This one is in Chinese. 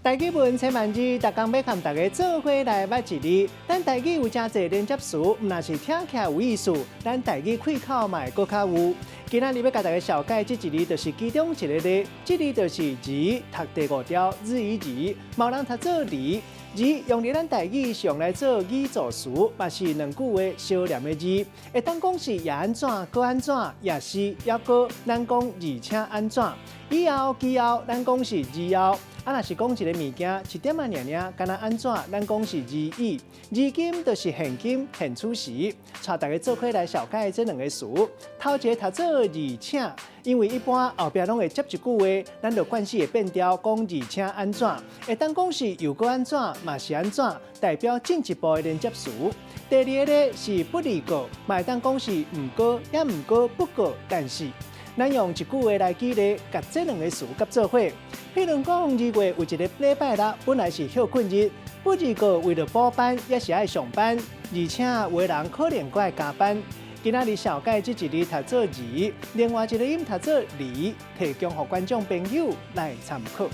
台语文千万字，逐工要和大家做伙来捌一字。咱台语有真侪连接词，毋若是听起来有意思，咱台语开口嘛会搁较有。今仔日要甲大家小解这一字，就是其中一个字，这字就是字，读第五条，字与字，某人读做字。字用伫咱台语是用来做语助词，嘛是两句话相连的字。会当讲是也安怎，搁安怎，也是也搁，咱讲而且安怎。以后、其后，咱讲是之后。若是讲一个物件一点仔尔，敢若安怎？咱讲是字以，字金就是现金、现此时。带大家做伙来小解这两个词。头一个读做而且，因为一般后壁拢会接一句话，咱就惯势会变调，讲而且安怎？会当讲是又搁安怎，嘛是安怎，代表进一步的连接词。第二个咧是不离过，嘛会当讲是毋过，也毋过不过，但是。咱用一句话来举例，甲这两个词合做伙。譬如讲，2月有一个礼拜六，本来是休困日，不二个为了补班，也是爱上班，而且有人可能搁爱加班。今仔日小解这一字读做字，另外一个音读做离，提供给观众朋友来参考。